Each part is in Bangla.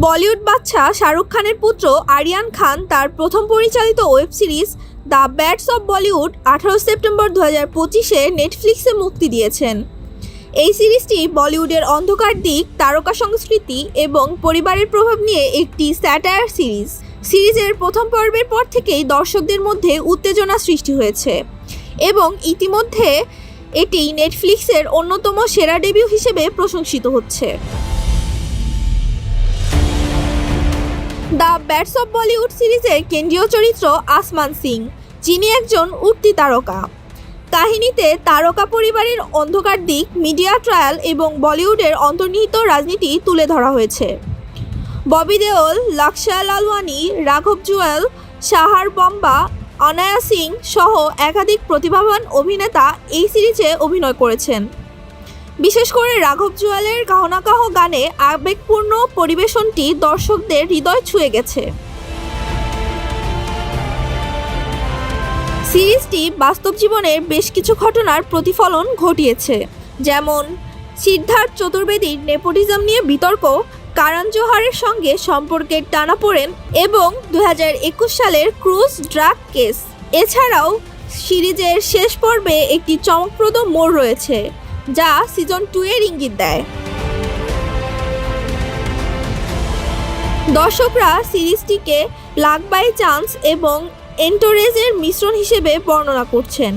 বলিউড বাদশা শাহরুখ খানের পুত্র আরিয়ান খান তার প্রথম পরিচালিত web series the bads of Bollywood 18 September 2025-এ নেটফ্লিক্সে মুক্তি দিয়েছেন। এই সিরিজটি বলিউডের অন্ধকার দিক, তারকা সংস্কৃতি এবং পরিবারের প্রভাব নিয়ে একটি স্যাটায়ার সিরিজ। সিরিজের প্রথম পর্বের পর থেকেই দর্শকদের মধ্যে উত্তেজনা সৃষ্টি হয়েছে এবং ইতিমধ্যে এটি নেটফ্লিক্সের অন্যতম সেরা ডেবিউ হিসেবে প্রশংসিত হচ্ছে। দ্য ব্যাডস অব বলিউড সিরিজের কেন্দ্রীয় চরিত্র আসমান সিং, যিনি একজন উঠতি তারকা। কাহিনীতে তারকা পরিবারের অন্ধকার দিক, মিডিয়া ট্রায়াল এবং বলিউডের অন্তর্নিহিত রাজনীতি তুলে ধরা হয়েছে। ববি দেওল, লাক্সা লালওয়ানি, রাঘব জুয়েল, শাহার বম্বা, অনায়া সিং সহ একাধিক প্রতিভাবান অভিনেতা এই সিরিজে অভিনয় করেছেন। বিশেষ করে রাঘব জুয়েলের কাহনাকাহ গানে আবেগপূর্ণ পরিবেশনটি দর্শকদের হৃদয় ছুঁয়ে গেছে। সিরিজটি বাস্তব জীবনের বেশ কিছু ঘটনার প্রতিফলন ঘটিয়েছে, যেমন সিদ্ধার্থ চতুর্বেদীর নেপোটিজম নিয়ে বিতর্ক, কারণ জোহারের সঙ্গে সম্পর্কের টানাপোড়েন এবং 2021 সালের ক্রুজ ড্রাগ কেস। এছাড়াও সিরিজের শেষ পর্বে একটি চমকপ্রদ মোড় রয়েছে, যা সিজন 2 এর ইঙ্গিত দেয়। দর্শকরা সিরিজটিকে লাক বাই চান্স এবং এন্টোরেজের মিশ্রণ হিসেবে বর্ণনা করছেন।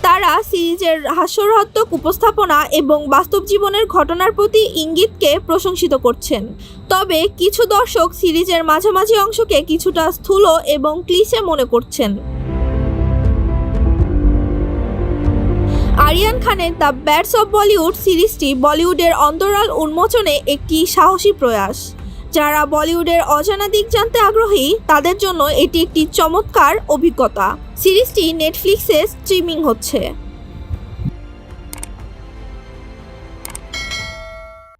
তারা সিরিজের হাস্যরসাত্মক উপস্থাপনা এবং বাস্তব জীবনের ঘটনার প্রতি ইঙ্গিতকে প্রশংসিত করছেন। তবে কিছু দর্শক সিরিজের মাঝামাঝি অংশকে কিছুটা স্থূল এবং ক্লিশে মনে করছেন। আরিয়ান খানের দ্য ব্যাডস অব বলিউড সিরিজটি বলিউডের অন্তরাল উন্মোচনে একটি সাহসী প্রয়াস। যারা বলিউডের অজানা দিক জানতে আগ্রহী তাদের জন্য এটি একটি চমৎকার অভিজ্ঞতা। সিরিজটি নেটফ্লিক্সে স্ট্রিমিং হচ্ছে।